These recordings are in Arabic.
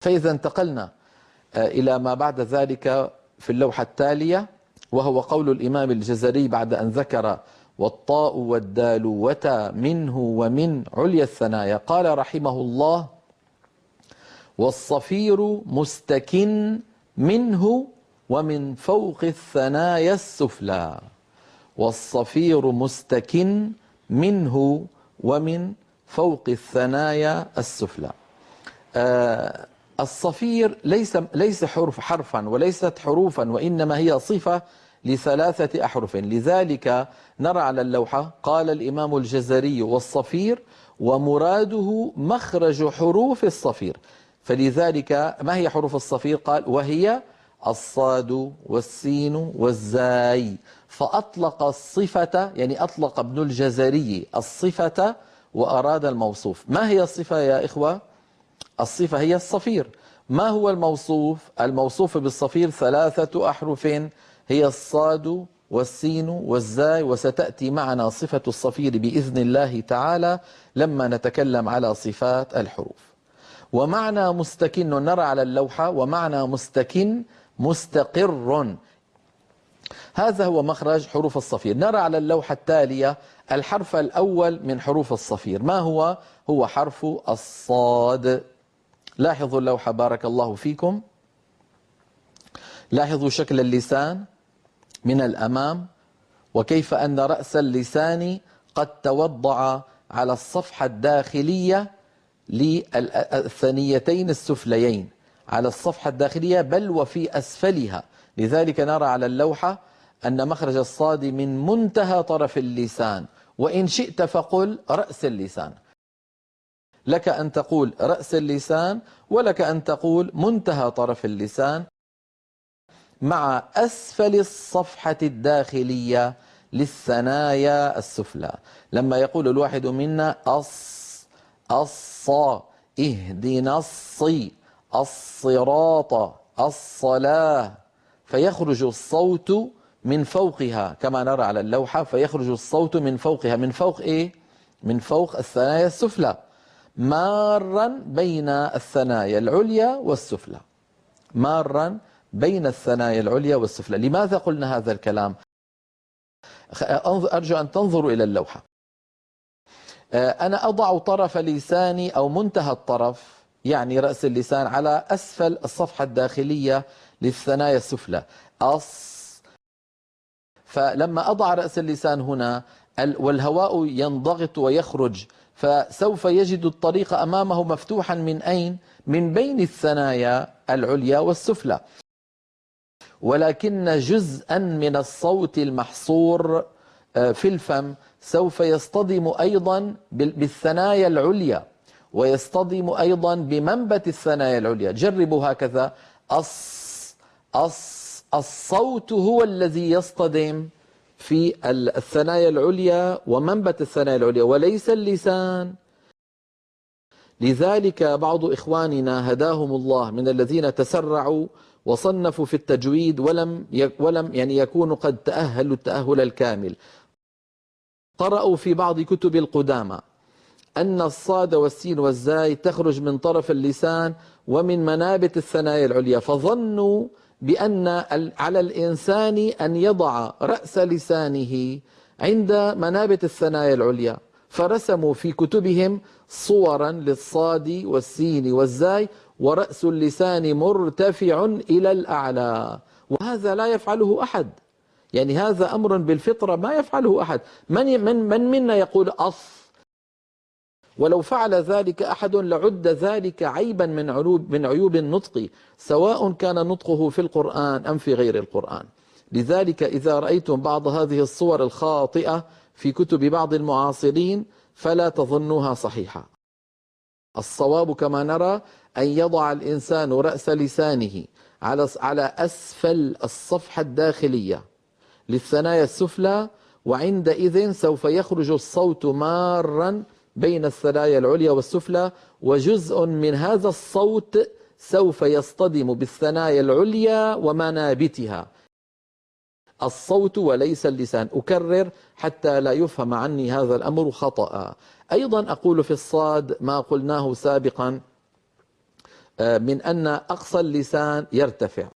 فإذا انتقلنا إلى ما بعد ذلك في اللوحة التالية، وهو قول الإمام الجزري بعد أن ذكر والطاء والدال وتا منه ومن عليا الثنايا، قال رحمه الله: والصفير مستكن منه ومن فوق الثنايا السفلى. والصفير مستكن منه ومن فوق الثنايا السفلى. الصفير ليس حرفا وليست حروفا، وإنما هي صفة لثلاثة أحرف. لذلك نرى على اللوحة قال الإمام الجزري: والصفير، ومراده مخرج حروف الصفير. فلذلك ما هي حروف الصفير؟ قال: وهي الصاد والسين والزاي. فأطلق الصفة، يعني أطلق ابن الجزري الصفة وأراد الموصوف. ما هي الصفة يا إخوة؟ الصفة هي الصفير. ما هو الموصوف؟ الموصوف بالصفير ثلاثة أحرف، هي الصاد والسين والزاي، وستأتي معنا صفة الصفير بإذن الله تعالى لما نتكلم على صفات الحروف. ومعنى مستكن نرى على اللوحة، ومعنى مستكن مستقر. هذا هو مخرج حروف الصفير. نرى على اللوحة التالية الحرف الأول من حروف الصفير. ما هو؟ هو حرف الصاد. لاحظوا اللوحة بارك الله فيكم، لاحظوا شكل اللسان من الأمام، وكيف أن رأس اللسان قد توضع على الصفحة الداخلية للثنيتين السفليين، على الصفحة الداخلية بل وفي أسفلها. لذلك نرى على اللوحة أن مخرج الصاد من منتهى طرف اللسان، وإن شئت فقل رأس اللسان. لك أن تقول رأس اللسان، ولك أن تقول منتهى طرف اللسان، مع أسفل الصفحة الداخلية للثنايا السفلى. لما يقول الواحد منا الصا، اهدنا الصي، الصراط، الصلاة، فيخرج الصوت من فوقها كما نرى على اللوحة، فيخرج الصوت من فوقها. من فوق إيه؟ من فوق الثنايا السفلى، مارا بين الثنايا العليا والسفلى، مارا بين الثنايا العليا والسفلى. لماذا قلنا هذا الكلام؟ أرجو أن تنظروا إلى اللوحة. أنا أضع طرف لساني أو منتهى الطرف، يعني رأس اللسان، على أسفل الصفحة الداخلية للثنايا السفلى، فلما أضع رأس اللسان هنا والهواء ينضغط ويخرج، فسوف يجد الطريق أمامه مفتوحا من أين؟ من بين الثنايا العليا والسفلى. ولكن جزءا من الصوت المحصور في الفم سوف يصطدم أيضا بالثنايا العليا، ويصطدم أيضا بمنبت الثنايا العليا. جربوا هكذا: الصوت هو الذي يصطدم في الثنايا العليا ومنبت الثنايا العليا، وليس اللسان. لذلك بعض إخواننا هداهم الله من الذين تسرعوا وصنفوا في التجويد ولم يعني يكونوا قد تأهلوا التأهل الكامل، قرأوا في بعض كتب القدامى أن الصاد والسين والزاي تخرج من طرف اللسان ومن منابت الثنايا العليا، فظنوا بأن على الإنسان أن يضع رأس لسانه عند منابت الثنايا العليا، فرسموا في كتبهم صورا للصاد والسين والزاي ورأس اللسان مرتفع إلى الأعلى، وهذا لا يفعله أحد. يعني هذا أمر بالفطرة ما يفعله أحد. من منا يقول ولو فعل ذلك أحد لعد ذلك عيبا من عيوب النطق، سواء كان نطقه في القرآن أم في غير القرآن. لذلك إذا رأيتم بعض هذه الصور الخاطئة في كتب بعض المعاصرين فلا تظنوها صحيحة. الصواب كما نرى أن يضع الإنسان رأس لسانه على أسفل الصفحة الداخلية للثنايا السفلى، وعندئذ سوف يخرج الصوت مارا بين الثنايا العليا والسفلى، وجزء من هذا الصوت سوف يصطدم بالثنايا العليا ومنابتها، الصوت وليس اللسان. أكرر حتى لا يفهم عني هذا الأمر خطأ. أيضا أقول في الصاد ما قلناه سابقا، من أن أقصى اللسان يرتفع.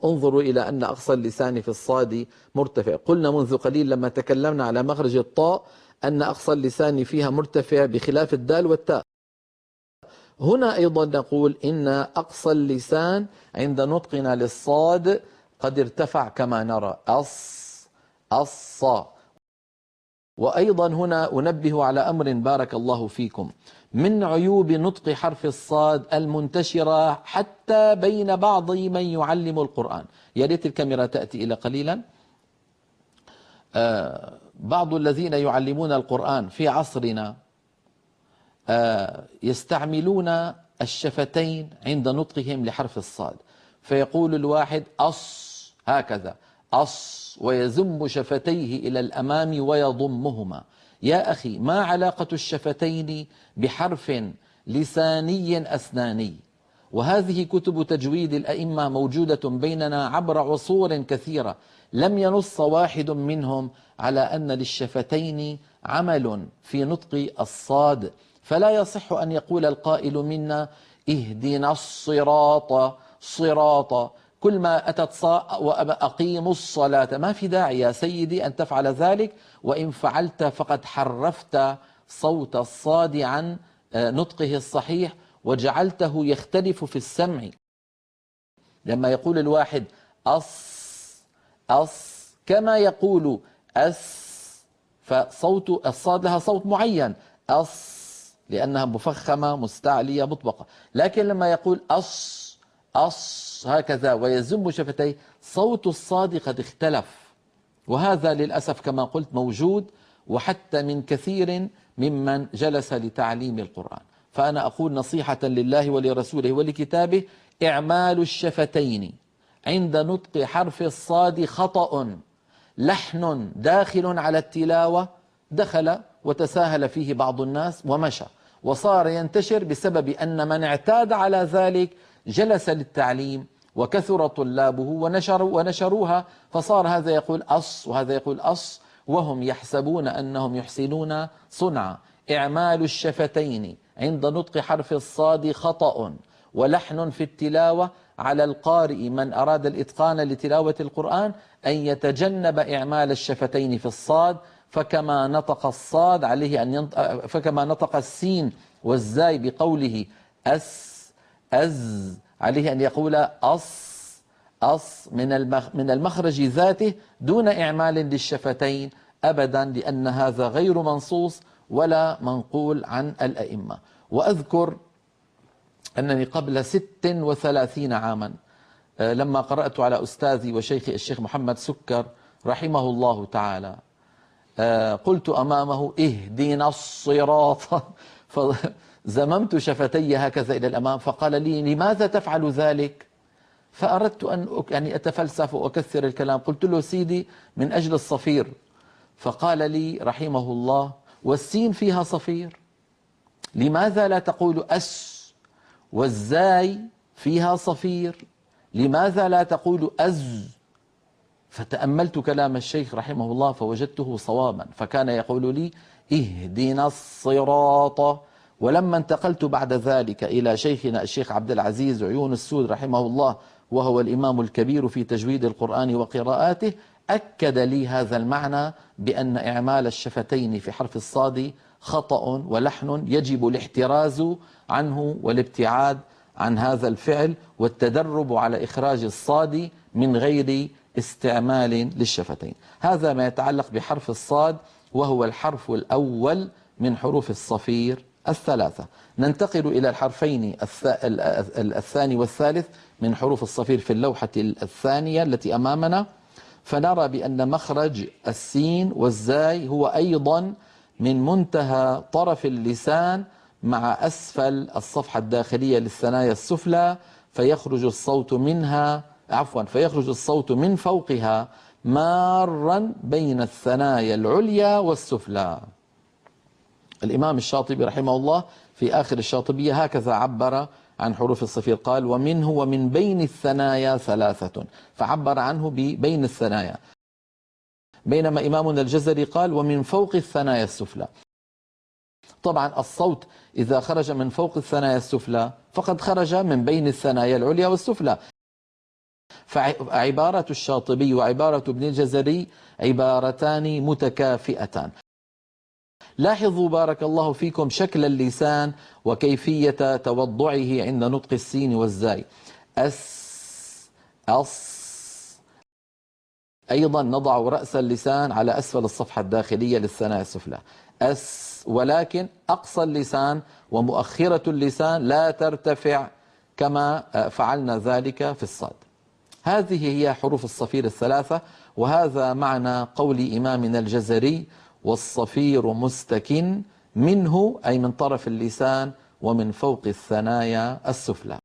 انظروا إلى أن أقصى اللسان في الصاد مرتفع. قلنا منذ قليل لما تكلمنا على مخرج الطاء أن أقصى اللسان فيها مرتفع بخلاف الدال والتاء. هنا أيضا نقول إن أقصى اللسان عند نطقنا للصاد قد ارتفع كما نرى الصا. وأيضا هنا أنبه على أمر بارك الله فيكم، من عيوب نطق حرف الصاد المنتشرة حتى بين بعض من يعلم القرآن. يا ريت الكاميرا تأتي إلى قليلا. بعض الذين يعلمون القرآن في عصرنا يستعملون الشفتين عند نطقهم لحرف الصاد، فيقول الواحد أص هكذا أص ويزم شفتيه إلى الأمام ويضمهما. يا أخي، ما علاقة الشفتين بحرف لساني أسناني؟ وهذه كتب تجويد الأئمة موجودة بيننا عبر عصور كثيرة، لم ينص واحد منهم على أن للشفتين عمل في نطق الصاد. فلا يصح أن يقول القائل منا اهدنا الصراط صراط، كل ما أتت صاء وأقيموا الصلاة. ما في داعي يا سيدي أن تفعل ذلك، وإن فعلت فقد حرفت صوت الصاد عن نطقه الصحيح وجعلته يختلف في السمع. لما يقول الواحد أص كما يقول أس، فصوت الصاد لها صوت معين أص لأنها مفخمة مستعلية مطبقة. لكن لما يقول أص هكذا ويزم شفتيه، صوت الصاد قد اختلف. وهذا للأسف كما قلت موجود، وحتى من كثير ممن جلس لتعليم القرآن. فأنا أقول نصيحة لله ولرسوله ولكتابه: إعمال الشفتين عند نطق حرف الصاد خطأ، لحن داخل على التلاوة، دخل وتساهل فيه بعض الناس ومشى، وصار ينتشر بسبب أن من اعتاد على ذلك جلس للتعليم وكثر طلابه ونشروها، فصار هذا يقول أص وهذا يقول أص، وهم يحسبون أنهم يحسنون صنعا. إعمال الشفتين عند نطق حرف الصاد خطأ ولحن في التلاوة. على القارئ من أراد الإتقان لتلاوة القرآن أن يتجنب إعمال الشفتين في الصاد، فكما نطق الصاد عليه أن فكما نطق السين والزاي بقوله أز عليه أن يقول أص من المخرج ذاته دون إعمال للشفتين أبدا، لأن هذا غير منصوص ولا منقول عن الأئمة. وأذكر أنني قبل 36 عاما لما قرأت على أستاذي وشيخي الشيخ محمد سكر رحمه الله تعالى، قلت أمامه اهدنا الصراط، فزممت شفتي هكذا إلى الأمام، فقال لي لماذا تفعل ذلك؟ فأردت أن يعني أتفلسف وأكثر الكلام، قلت له سيدي من أجل الصفير. فقال لي رحمه الله والسين فيها صفير، لماذا لا تقول أس؟ والزاي فيها صفير، لماذا لا تقول أز؟ فتأملت كلام الشيخ رحمه الله فوجدته صوابا، فكان يقول لي اهدنا الصراط. ولما انتقلت بعد ذلك إلى شيخنا الشيخ عبد العزيز عيون السود رحمه الله، وهو الإمام الكبير في تجويد القرآن وقراءاته، أكد لي هذا المعنى بأن إعمال الشفتين في حرف الصاد خطأ ولحن يجب الاحتراز عنه والابتعاد عن هذا الفعل والتدرب على إخراج الصاد من غير استعمال للشفتين. هذا ما يتعلق بحرف الصاد، وهو الحرف الأول من حروف الصفير الثلاثة. ننتقل إلى الحرفين الثاني والثالث من حروف الصفير في اللوحة الثانية التي أمامنا، فنرى بأن مخرج السين والزاي هو أيضا من منتهى طرف اللسان مع أسفل الصفحة الداخلية للثنايا السفلى، فيخرج الصوت من فوقها مارا بين الثنايا العليا والسفلى. الإمام الشاطبي رحمه الله في آخر الشاطبية هكذا عبر عن حروف الصفير، قال ومنه ومن بين الثنايا ثلاثة، فعبر عنه بين الثنايا، بينما إمامنا الجزري قال ومن فوق الثنايا السفلى. طبعا الصوت إذا خرج من فوق الثنايا السفلى فقد خرج من بين الثنايا العليا والسفلى. فعبارة الشاطبي وعبارة ابن الجزري عبارتان متكافئتان. لاحظوا بارك الله فيكم شكل اللسان وكيفية توضعه عند نطق السين والزاي. أس، أص. أيضا نضع رأس اللسان على أسفل الصفحة الداخلية للثنايا السفلى. أس، ولكن أقصى اللسان ومؤخرة اللسان لا ترتفع كما فعلنا ذلك في الصاد. هذه هي حروف الصفير الثلاثة، وهذا معنى قول إمامنا الجزري: والصفير مستكن منه، أي من طرف اللسان ومن فوق الثنايا السفلى.